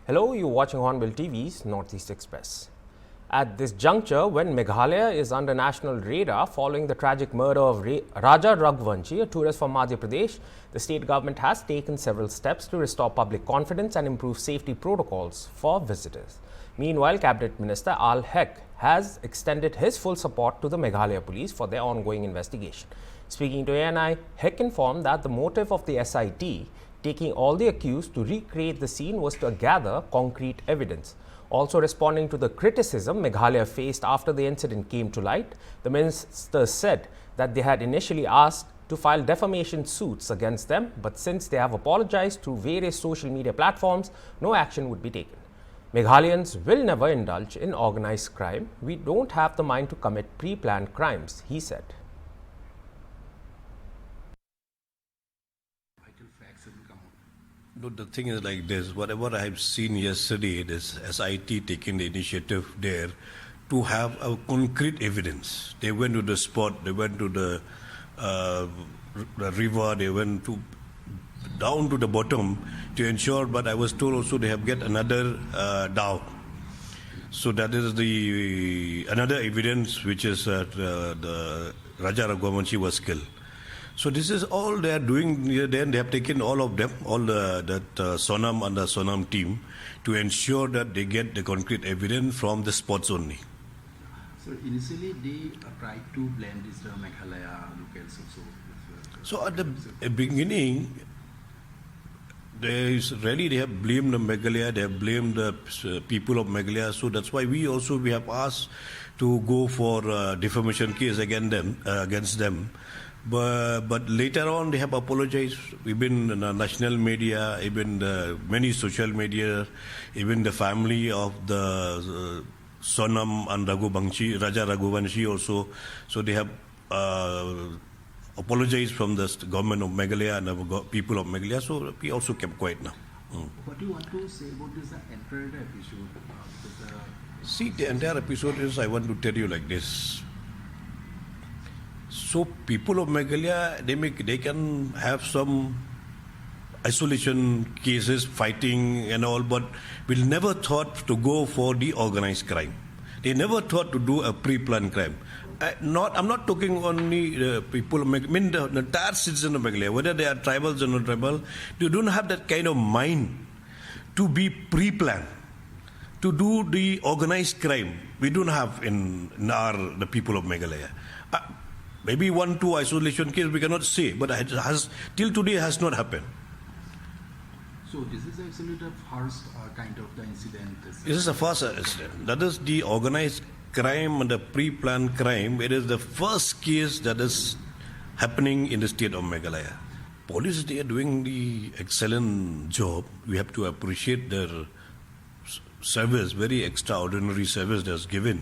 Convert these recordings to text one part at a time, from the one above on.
Hello, you're watching Hornbill TV's Northeast Express. At this juncture, when Meghalaya is under national radar following the tragic murder of Raja Raghuvanshi, a tourist from Madhya Pradesh, the state government has taken several steps to restore public confidence and improve safety protocols for visitors. Meanwhile, Cabinet Minister Phek has extended his full support to the Meghalaya police for their ongoing investigation. Speaking to ANI, Phek informed that the motive of the SIT taking all the accused to recreate the scene was to gather concrete evidence. Also responding to the criticism Meghalaya faced after the incident came to light, the minister said that they had initially asked to file defamation suits against them, but since they have apologized through various social media platforms, no action would be taken. Meghalayans will never indulge in organized crime. We don't have the mind to commit pre-planned crimes, he said. No, the thing is like this, whatever I have seen yesterday, this SIT taking the initiative there to have a concrete evidence. They went to the spot, they went to the river, they went to down to the bottom to ensure, but I was told also they have get another dhow. So that is the another evidence which is the Raja Raghuvanshi was killed. So this is all they are doing. Then they have taken all of them, all that Sonam and the Sonam team, to ensure that they get the concrete evidence from the spots only. So initially they tried to blame this Meghalaya locals also. So at the beginning, they have blamed the Meghalaya, they have blamed the people of Meghalaya. So that's why we have asked to go for defamation case against them. But later on, they have apologized. Even the national media, even the many social media, even the family of the Sonam and Raja Raghuvanshi also. So they have apologized from the government of Meghalaya and the people of Meghalaya. So we also kept quiet now. What do you want to say about this entire episode? See, the entire episode is, I want to tell you like this. So people of Meghalaya, they can have some isolation cases, fighting and all, but will never thought to go for the organized crime. They never thought to do a pre-planned crime. I'm not talking only people of Meghalaya, I mean the entire citizens of Meghalaya, whether they are tribals or not tribal, they don't have that kind of mind to be pre-planned, to do the organized crime. We don't have in the people of Meghalaya. Maybe 1-2 isolation case we cannot say, but it has till today has not happened. So this is actually the first kind of the incident. This is the first incident. That is the organized crime and the pre-planned crime. It is the first case that is happening in the state of Meghalaya. Police, they are doing the excellent job. We have to appreciate their service, very extraordinary service that's given.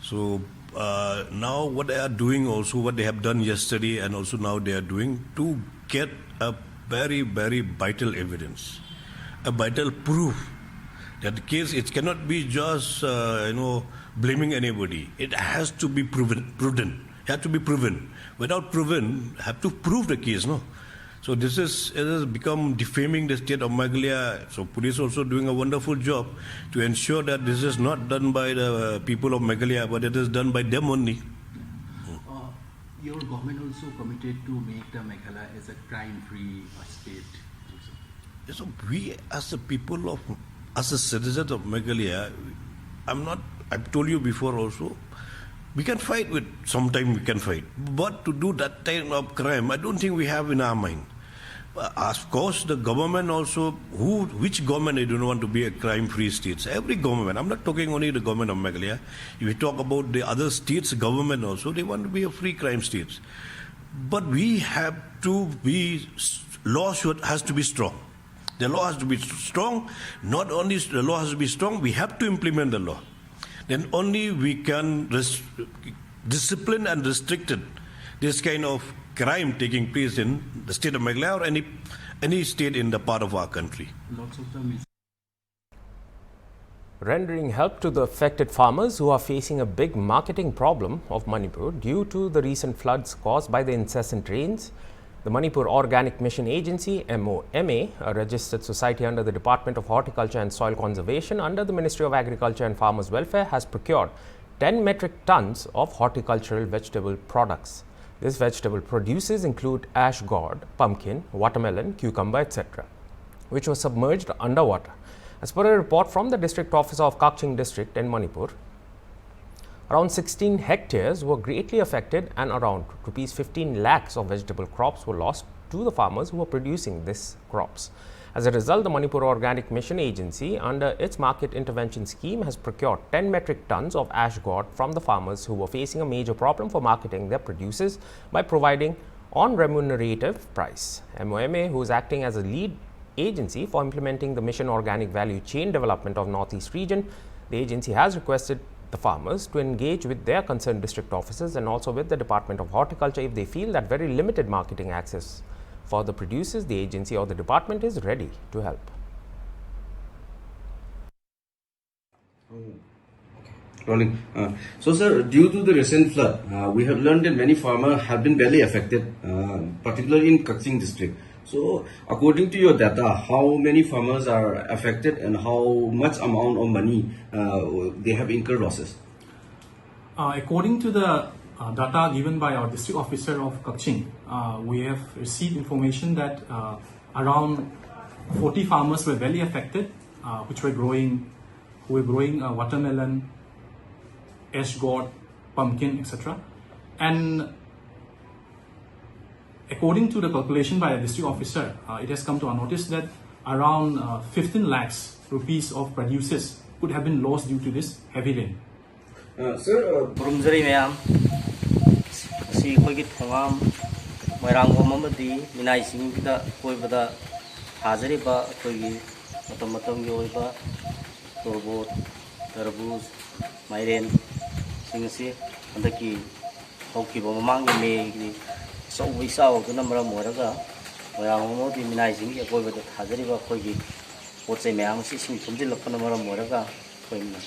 So now what they are doing also, what they have done yesterday and also now they are doing to get a very, very vital evidence, a vital proof that the case, it cannot be just, blaming anybody. It has to be proven. It has to be proven. Without proven, have to prove the case, no? So it has become defaming the state of Meghalaya. So police also doing a wonderful job to ensure that this is not done by the people of Meghalaya, but it is done by them only. Your government also committed to make the Meghalaya as a crime-free state. So we, as the people as a citizens of Meghalaya, I've told you before also, we can fight sometimes we can fight. But to do that type of crime, I don't think we have in our mind. Of course, the government also, which government they don't want to be a crime-free state? Every government, I'm not talking only the government of Meghalaya. If we talk about the other states' government also, they want to be a free crime states. But we have to be, has to be strong. The law has to be strong. Not only the law has to be strong, we have to implement the law. Then only we can discipline and restrict this kind of crime taking place in the state of Meghalaya or any state in the part of our country. Lots of them is rendering help to the affected farmers who are facing a big marketing problem of Manipur due to the recent floods caused by the incessant rains. The Manipur Organic Mission Agency, MOMA, a registered society under the Department of Horticulture and Soil Conservation under the Ministry of Agriculture and Farmers Welfare, has procured 10 metric tons of horticultural vegetable products. These vegetable produces include ash gourd, pumpkin, watermelon, cucumber, etc., which was submerged underwater. As per a report from the District Office of Kakching District in Manipur, around 16 hectares were greatly affected and around rupees 15 lakhs of vegetable crops were lost to the farmers who were producing these crops. As a result, the Manipur Organic Mission Agency, under its market intervention scheme, has procured 10 metric tons of ash gourd from the farmers who were facing a major problem for marketing their produces by providing on remunerative price. MOMA, who is acting as a lead agency for implementing the Mission Organic Value Chain Development of Northeast Region, the agency has requested the farmers to engage with their concerned district offices and also with the Department of Horticulture if they feel that very limited marketing access for the producers, the agency or the department is ready to help. Rolling. So, sir, due to the recent flood, we have learned that many farmers have been badly affected, particularly in Kakching district. So, according to your data, how many farmers are affected and how much amount of money they have incurred losses? According to the data given by our district officer of Kakching, we have received information that around 40 farmers were badly affected, who were growing watermelon, ash gourd, pumpkin, etc. And according to the calculation by the district officer, it has come to our notice that around 15 lakhs rupees of produces could have been lost due to this heavy rain. Sir, Burumzari mayam, si koi ki thongam, mairang homamadi, minai singida koi bada hazari ba koi ki matam yoi ba turbot, tarbuz, mairen, singsi, andaki hoki ba mamang me so we saw the number of moraga, mairang homamadi minai singi koi bada hazari ba koi ki potse mayam si sing tumdi lakpa number of moraga koi na.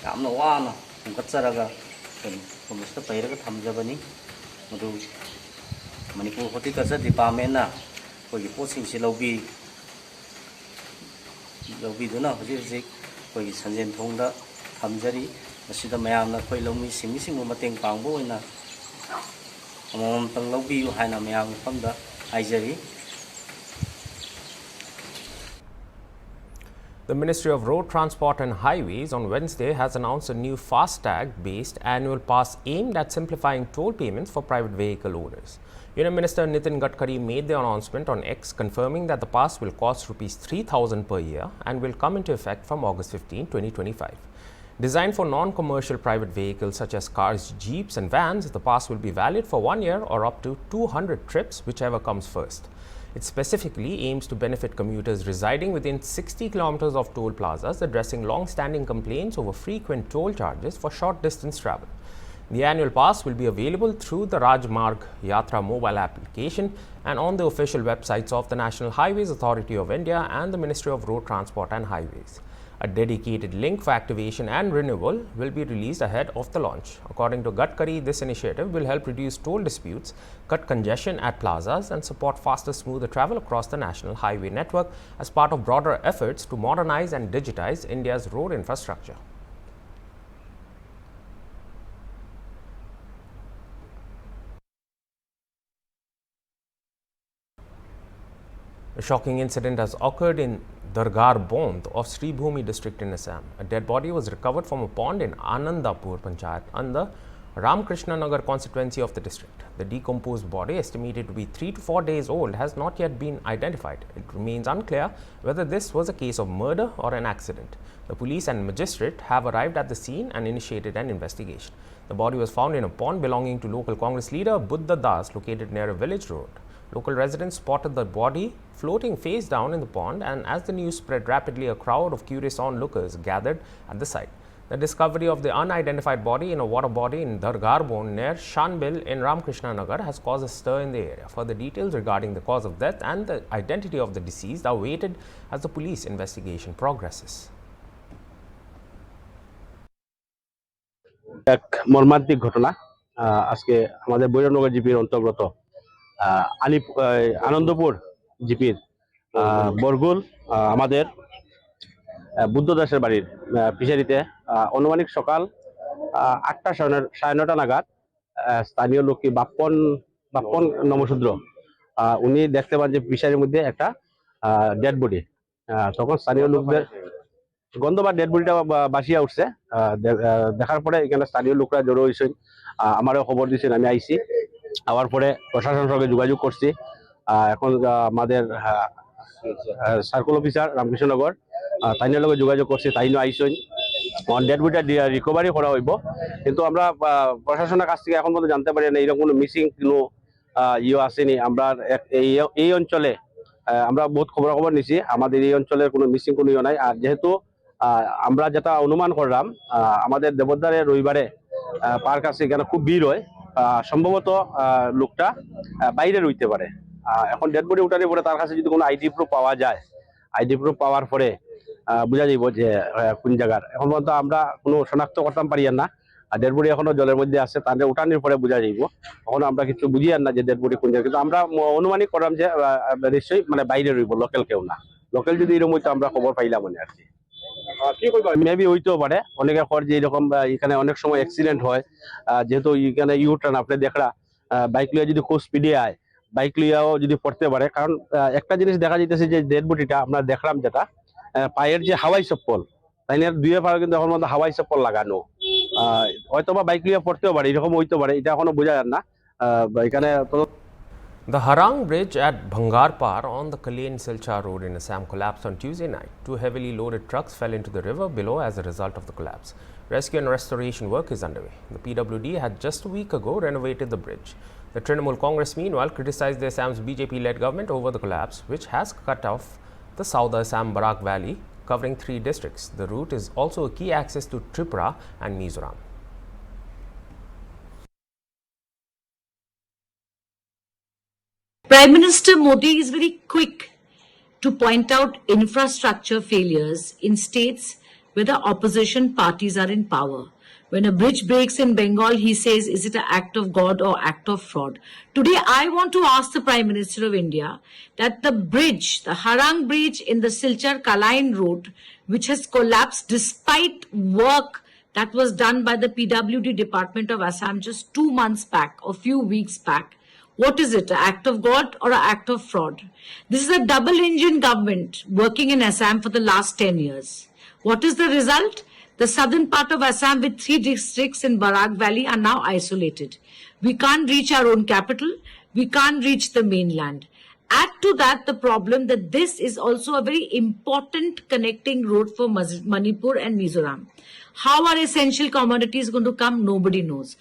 Amna wana katsaraga komista pairaga thamjabani madu Manipur Horticulture Department na koi potsing si lobi duna hojik koi sanjen thongda thamjari asida mayamna koi lomi sing mateng pangbo oina amom tang lobi haina mayam famda haijari. The Ministry of Road Transport and Highways on Wednesday has announced a new Fastag-based annual pass aimed at simplifying toll payments for private vehicle owners. Union Minister Nitin Gadkari made the announcement on X, confirming that the pass will cost rupees 3,000 per year and will come into effect from August 15, 2025. Designed for non-commercial private vehicles such as cars, jeeps and vans, the pass will be valid for 1 year or up to 200 trips, whichever comes first. It specifically aims to benefit commuters residing within 60 kilometers of toll plazas, addressing long-standing complaints over frequent toll charges for short-distance travel. The annual pass will be available through the Rajmarg Yatra mobile application and on the official websites of the National Highways Authority of India and the Ministry of Road Transport and Highways. A dedicated link for activation and renewal will be released ahead of the launch. According to Gadkari, this initiative will help reduce toll disputes, cut congestion at plazas, and support faster, smoother travel across the national highway network as part of broader efforts to modernize and digitize India's road infrastructure. A shocking incident has occurred in Dargar Bond of Sri Bhumi district in Assam. A dead body was recovered from a pond in Anandapur Panchayat under Ramakrishna Nagar constituency of the district. The decomposed body, estimated to be 3 to 4 days old, has not yet been identified. It remains unclear whether this was a case of murder or an accident. The police and magistrate have arrived at the scene and initiated an investigation. The body was found in a pond belonging to local Congress leader Buddha Das, located near a village road. Local residents spotted the body floating face down in the pond, and as the news spread rapidly, a crowd of curious onlookers gathered at the site. The discovery of the unidentified body in a water body in Dargar Bond near Hornbill in Ramakrishna Nagar has caused a stir in the area. Further details regarding the cause of death and the identity of the deceased are waited as the police investigation progresses. এক মর্মান্তিক ঘটনা আজকে আমাদের বৈরনগর জিপির অন্তর্গত আনন্দপুর জিপির বরগুল আমাদের বুদ্ধ দাসের বাড়ির ফিশারিতে অনুমানিক সকাল 8টা সাড়ে 9টা নাগাদ স্থানীয় লোক বাপ্পন নমশূদ্র উনি দেখতে পান যে ফিশারির মধ্যে একটা ডেড বডি। তখন স্থানীয় লোকদের গন্ধ বা ডেড বডিটা বাসিয়া উঠছে। দেখার পরে এখানে স্থানীয় লোকরা জড়ো হয়েছেন, আমারও খবর দিয়েছেন, আমি আইসি। আবার পরে প্রশাসনের সঙ্গে যোগাযোগ করছি। এখন আমাদের সার্কেল অফিসার রামকৃষ্ণনগর তাইনের লগে যোগাযোগ করছি, তাইনও আইসন। ডেড বডিটা রিকভারি করা হইব, কিন্তু আমরা প্রশাসনের কাছ থেকে এখন পর্যন্ত জানতে পারি না এরকম কোনো মিসিং কোনো আসেনি। আমরা এই অঞ্চলে আমরা বহুত খবর নিছি, আমাদের এই অঞ্চলের কোনো মিসিং কোনো নাই। আর যেহেতু আমরা যেটা অনুমান করলাম আমাদের দেবদারে রবিবারে পার্ক আছে, এখানে খুব ভিড় হয়, সম্ভবত লোকটা বাইরে রইতে পারে। এখন ডেড বডি উঠানোর পরে তার কাছে যদি কোনো আইডি প্রুফ পাওয়া যায়, আইডি প্রুফ পাওয়ার পরে বোঝা যাইব যে কোন জায়গার। এখন পর্যন্ত আমরা কোনো শনাক্ত করতাম পারি না। ডেড বডি এখনো জলের মধ্যে আছে, তাদের উঠানোর পরে বোঝা যাইব। এখনো আমরা কিছু বুঝি না যে ডেড বডি কোন জায়গায়, কিন্তু আমরা অনুমানিক করলাম যে নিশ্চয়ই মানে বাইরে রইব, লোকাল কেউ না। লোকাল যদি এরকম হইতো আমরা খবর পাইলাম মনে আর কি। মেবি হইতেও পারে অনেকের পর যে এরকম এখানে অনেক সময় অ্যাক্সিডেন্ট হয়, যেহেতু এখানে ইউটার্ন আপনি দেখরা বাইক লিয়া যদি খুব স্পিডে আয়, বাইক লিয়াও যদি পড়তে পারে। কারণ একটা জিনিস দেখা যাইতেছে যে ডেড বডিটা আমরা দেখলাম যেটা পায়ের যে হাওয়াই চপ্পল, তাই না, দুয়ে পায়ে কিন্তু এখন মধ্যে হাওয়াই চপ্পল লাগানো, হয়তো বা বাইক লিয়া পড়তেও পারে, এরকম হইতে পারে, এটা এখনো বোঝা যান না এখানে। The Harang Bridge at Bhangarpar on the Kalain-Silchar road in Assam collapsed on Tuesday night. Two heavily loaded trucks fell into the river below as a result of the collapse. Rescue and restoration work is underway. The PWD had just a week ago renovated the bridge. The Trinamool Congress meanwhile criticized the Assam's BJP-led government over the collapse, which has cut off the South Assam Barak Valley, covering 3 districts. The route is also a key access to Tripura and Mizoram. Prime Minister Modi is very quick to point out infrastructure failures in states where the opposition parties are in power. When a bridge breaks in Bengal, he says, is it an act of God or act of fraud? Today, I want to ask the Prime Minister of India that the bridge, the Harang Bridge in the Silchar-Kalain road, which has collapsed despite work that was done by the PWD Department of Assam just 2 months back or few weeks back, what is it, an act of God or an act of fraud? This is a double-engine government working in Assam for the last 10 years. What is the result? The southern part of Assam with 3 districts in Barak Valley are now isolated. We can't reach our own capital. We can't reach the mainland. Add to that the problem that this is also a very important connecting road for Manipur and Mizoram. How are essential commodities going to come? Nobody knows.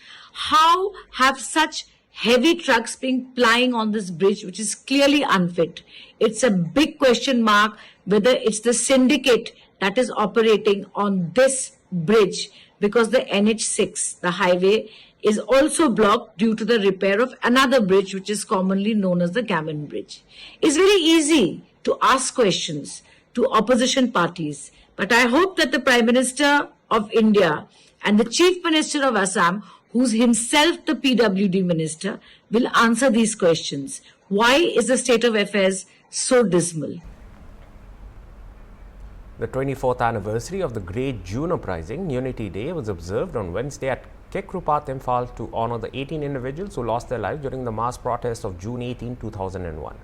How have such heavy trucks being plying on this bridge, which is clearly unfit? It's a big question mark whether it's the syndicate that is operating on this bridge, because the NH6, the highway, is also blocked due to the repair of another bridge which is commonly known as the Gammon Bridge. It's very easy to ask questions to opposition parties, but I hope that the Prime Minister of India and the Chief Minister of Assam, who's himself the PWD Minister, will answer these questions. Why is the state of affairs so dismal? The 24th anniversary of the Great June Uprising, Unity Day, was observed on Wednesday at Kekrupat, Imphal, to honor the 18 individuals who lost their lives during the mass protest of June 18, 2001.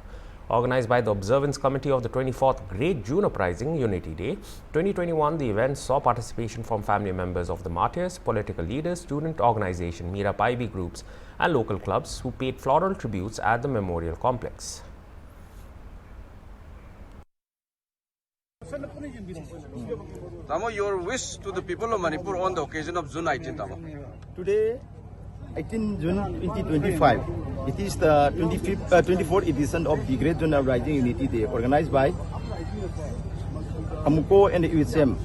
Organized by the Observance Committee of the 24th Great June Uprising, Unity Day 2021, the event saw participation from family members of the martyrs, political leaders, student organization, Mira Paibi groups and local clubs who paid floral tributes at the memorial complex. Tamo, your wish to the people of Manipur on the occasion of June 19, Tamo. Today, 18 June 2025, it is the 24th edition of the Great June Uprising Unity Day, organized by AMUCO and the USM.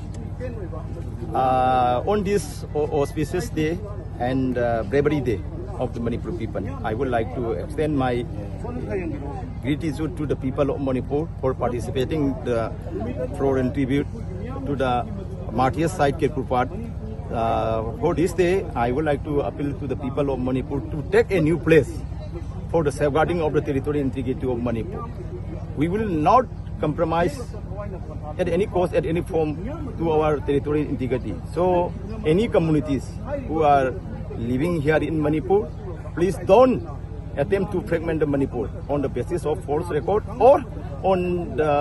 On this auspicious day and bravery day of the Manipur people, I would like to extend my gratitude to the people of Manipur for participating the floral tribute to the martyrs site Kekrupat. For this day, I would like to appeal to the people of Manipur to take a new place for the safeguarding of the territorial integrity of Manipur. We will not compromise at any cost, at any form, to our territorial integrity. So, any communities who are living here in Manipur, please don't attempt to fragment the Manipur on the basis of false record or on the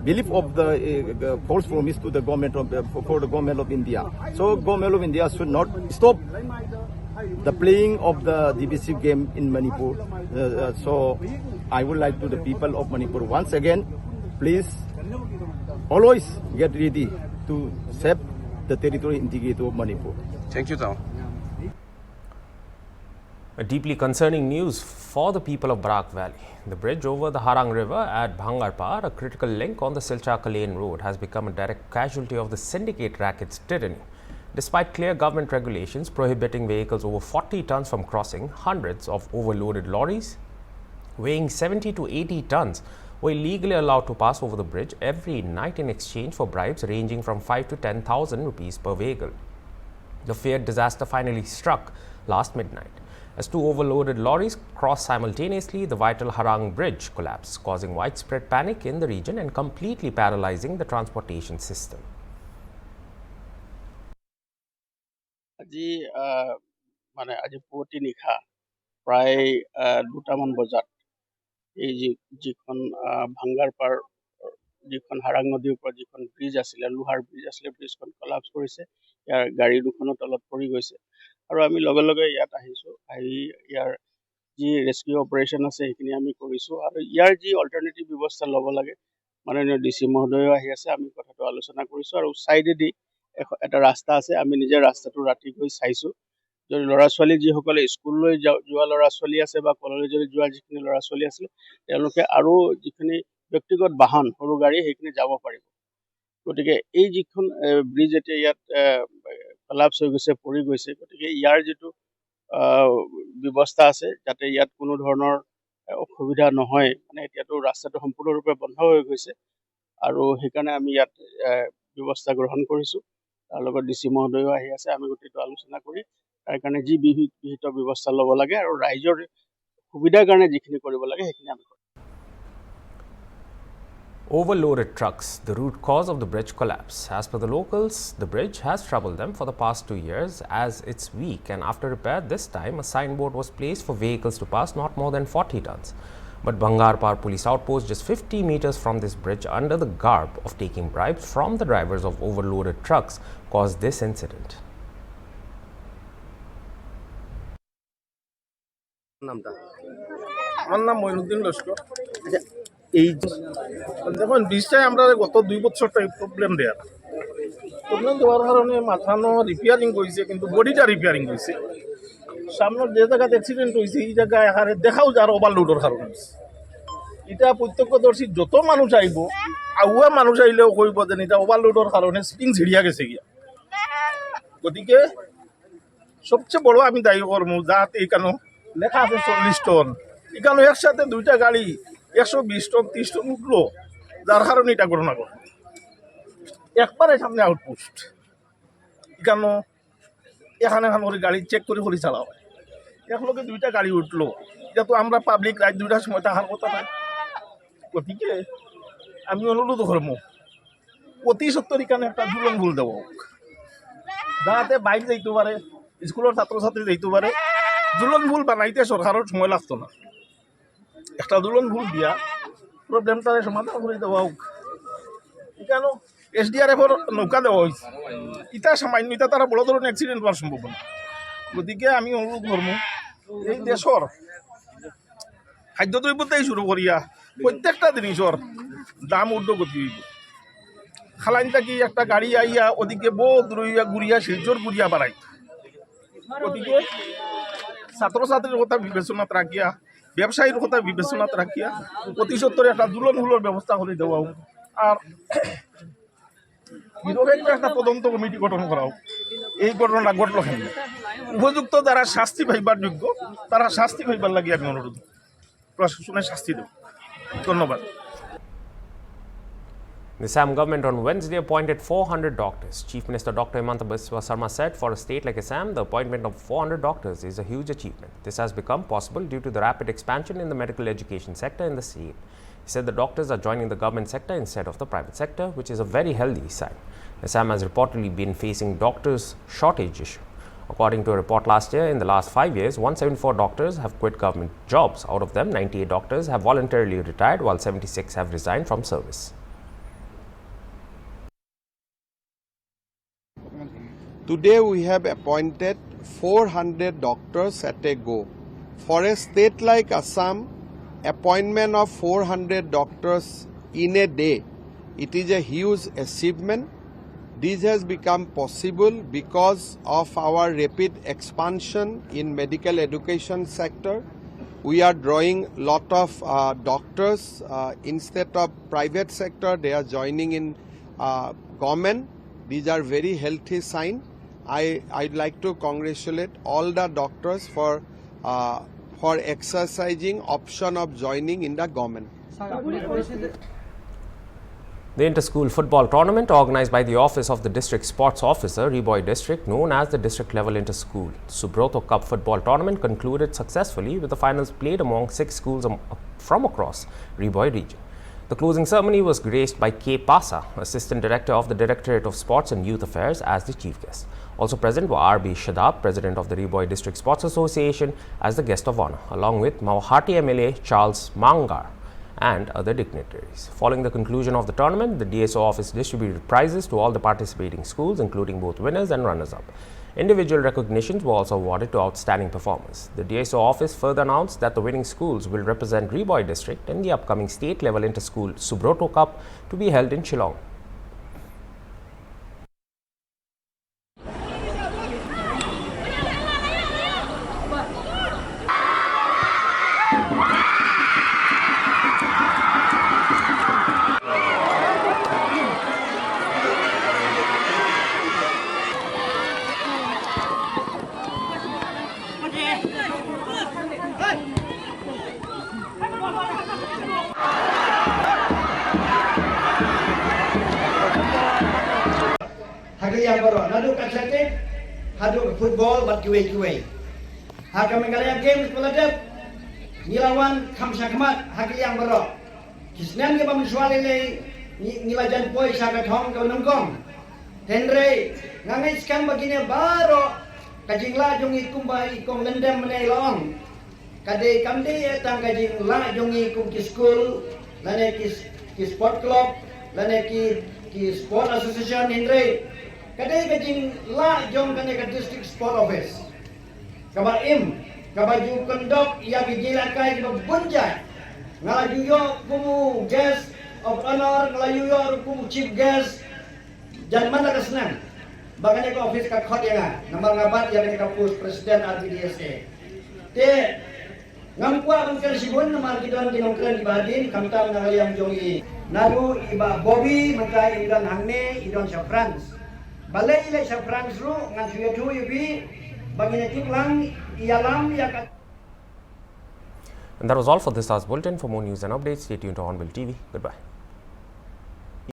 belief of the false promise to the government for the government of India. So, government of India should not stop the playing of the divisive game in Manipur. So, I would like to the people of Manipur once again, please always get ready to save the territorial integrity of Manipur. Thank you, Tao. A deeply concerning news for the people of Barak Valley. The bridge over the Harang River at Bhangarpar, a critical link on the Silchar-Kalain road, has become a direct casualty of the syndicate racket's tyranny. Despite clear government regulations prohibiting vehicles over 40 tons from crossing, hundreds of overloaded lorries weighing 70 to 80 tons were illegally allowed to pass over the bridge every night in exchange for bribes ranging from 5 to 10,000 rupees per vehicle. The feared disaster finally struck last midnight. As two overloaded lorries crossed simultaneously, the vital Harang Bridge collapsed, causing widespread panic in the region and completely paralyzing the transportation system. আজি আজি পুৱতি নিশা প্ৰায় 2টামান বজাত এই যিখন ভাঙ্গাৰপাৰ যিখন হাৰাং নদীৰ ওপৰত যিখন ব্ৰিজ আছিলে, লোহাৰ ব্ৰিজ আছিলে, ব্ৰিজখন কলাপছ কৰিছে। ইয়াৰ গাড়ী দুখনৰ তলত পৰি গৈছে আৰু আমি লগে লগে ইয়াত আহিছো। আহি ইয়াৰ যি ৰেস্কিউ অপাৰেশ্যন আছে সেইখিনি আমি কৰিছো আৰু ইয়াৰ যি অল্টাৰনেটিভ ব্যৱস্থা ল'ব লাগে মাননীয় ডিচি মহোদয় আহি আছে, আমি কথাটো আলোচনা কৰিছো আৰু সাইডেদি এটা ৰাস্তা আছে, আমি নিজে ৰাস্তাটো ৰাতি গৈ চাইছো। যদি ল'ৰা ছোৱালী যিসকলে স্কুললৈ যোৱা ল'ৰা ছোৱালী আছে বা কলেজলৈ যোৱা যিখিনি ল'ৰা ছোৱালী আছিলে, তেওঁলোকে আৰু যিখিনি ব্যক্তিগত বাহন সৰু গাড়ী সেইখিনি যাব পাৰিব। গতিকে এই যিখন ব্ৰিজ এতিয়া ইয়াত কলাপছ হৈ গৈছে, পৰি গৈছে, গতিকে ইয়াৰ যিটো ব্যৱস্থা আছে যাতে ইয়াত কোনো ধৰণৰ অসুবিধা নহয়, মানে এতিয়াতো ৰাস্তাটো সম্পূৰ্ণৰূপে বন্ধ হৈ গৈছে আৰু সেইকাৰণে আমি ইয়াত ব্যৱস্থা গ্ৰহণ কৰিছো। তাৰ লগত ডিচি মহোদয়ো আহি আছে, আমি গোটেইটো আলোচনা কৰি তাৰ কাৰণে যি বিহিত ব্যৱস্থা ল'ব লাগে আৰু ৰাইজৰ সুবিধাৰ কাৰণে যিখিনি কৰিব লাগে সেইখিনি আমি কৰিম। Overloaded trucks, the root cause of the bridge collapse. As per the locals, the bridge has troubled them for the past 2 years as it's weak, and after repair this time a signboard was placed for vehicles to pass not more than 40 tons. But Bhangarpar police outpost just 50 meters from this bridge under the garb of taking bribes from the drivers of overloaded trucks caused this incident. আমার নাম মঈনুদ্দিন লস্কর। এই দেখুন ব্রিজটায় আমরা গত 2 বছর problem দেওয়ার কারণে মাথানো repairing হয়েছে, কিন্তু বডিটা রিপেয়ারিং হয়েছে। সামনের যে জায়গাতে অ্যাক্সিডেন্ট হয়েছে এই জায়গায় হারে দেখাও যার ওভারলোডের কারণে হয়েছে। এটা প্রত্যক্ষদর্শী যত মানুষ আইব, আগুয়া মানুষ আইলেও কইব যে এটা ওভারলোডের কারণে স্প্রিং ছিড়িয়া গেছে গিয়া। গতিকে সবচেয়ে বড় আমি দায়ী করবো যাতে এখানে লেখা আছে 40 টন, এখানে একসাথে দুইটা গাড়ি 120 টন 30 টন উঠলো, যার কারণে এটা ঘটনা ঘটে। একবারে সামনে আউটপোস্ট, এখানে করে গাড়ি চেক করে চালাও হয়, একলগে দুইটা গাড়ি উঠলো, এটা তো আমরা পাবলিক রাত 2টার সময় থাকার কথা নয়। গতিকে আমি অনুরোধ করবো অতি সত্তর এখানে একটা দুলন ভুল দেবো, যাতে বাইক যাইতে পারে, স্কুলের ছাত্রছাত্রী যাইতে পারে। দুলন ভুল বানাইতে সরকারের সময় লাগতো না, একটা দুলন ভুল দিয়া প্রবলেমটা সমাধান করে দেওয়া হোক। এখানে SDRF-এর নৌকা দেওয়া হয়েছে, এটা সামান্য, এটা তারা বড় ধরনের অ্যাক্সিডেন্ট হওয়ার সম্ভাবনা। গতিকে আমি অনুরোধ করবো এই দেশের খাদ্যদ্রব্যতেই শুরু করিয়া প্রত্যেকটা জিনিসের দাম ঊর্ধ্বগতি হইব। খালাইন থাকি একটা গাড়ি আইয়া ওদিকে বহুত ঘুরিয়া শিলচর ঘুরিয়া বাড়াই। গতিকে ছাত্রছাত্রীর কথা বিবেচনাত রাখিয়া, ব্যবসায়ীর কথা বিবেচনাত রাখিয়া অতি সত্তর একটা দুলন হুলোর ব্যবস্থা করে দেওয়া হোক। আর নিরপেক্ষ একটা তদন্ত কমিটি গঠন করা হোক। এই ঘটনাটা ঘটল কেন, উপযুক্ত যারা শাস্তি পাইবার যোগ্য তারা শাস্তি পাইবার লাগে আমি অনুরোধ, প্রশাসনের শাস্তি দেব। ধন্যবাদ। The Assam government on Wednesday appointed 400 doctors. Chief Minister Dr. Himanta Biswa Sarma said for a state like Assam, the appointment of 400 doctors is a huge achievement. This has become possible due to the rapid expansion in the medical education sector in the state. He said the doctors are joining the government sector instead of the private sector, which is a very healthy sign. Assam has reportedly been facing doctors' shortage issue. According to a report last year, in the last 5 years, 174 doctors have quit government jobs. Out of them, 98 doctors have voluntarily retired, while 76 have resigned from service. Today we have appointed 400 doctors at a go. For a state like Assam, appointment of 400 doctors in a day, it is a huge achievement. This has become possible because of our rapid expansion in medical education sector. We are drawing lot of doctors instead of private sector. They are joining in government. These are very healthy signs. I'd like to congratulate all the doctors for exercising option of joining in the government. The inter-school football tournament organized by the Office of the District Sports Officer, Reboy District, known as the District Level Inter-School Subroto Cup football tournament, concluded successfully with the finals played among 6 schools from across Reboy region. The closing ceremony was graced by K. Pasa, Assistant Director of the Directorate of Sports and Youth Affairs, as the chief guest. Also present were R.B. Shadab, President of the Reboy District Sports Association, as the guest of honor, along with Mawahati MLA Charles Mangar and other dignitaries. Following the conclusion of the tournament, the DSO office distributed prizes to all the participating schools, including both winners and runners-up. Individual recognitions were also awarded to outstanding performers. The DSO office further announced that the winning schools will represent Reboy District in the upcoming state-level inter-school Subroto Cup to be held in Shillong. Yang baru, nadu atletik, hadu football, bat kuai. Haka Meghalaya games peladap, nilawan kamsakamat, haka yang baru. Kisnan ke pamsual ini nilajan poi saka thong kau nungkong. Tenre, ngangai skam begini baru, kajingla jongi kumbai kong lendam menai long. Kade kamde etang kajingla jongi kum ki school, lane ki sport club, lane ki sport association Henry. Kadai kajing la jong kane ka district sport office. Kaba ju kondok ya gijila kai ba bunjai. Ngala juyo kumu guest of honor, ngala juyo kumu chief guest. Jan mana kasnan. Bagane ka office ka khot ya number ngabat ya ka post president RBDSA. Te ngamkwa kan sibun namar kidon kinongkran ibadin kamtam ngali yang jongi. Naru iba Bobby mangkai idon hangne idon sa France. Balai le sa France ru ngan suya yubi bagina tiklang ialam ya. And that was all for this hour's bulletin. For more news and updates, stay tuned to HornbillTV. Goodbye.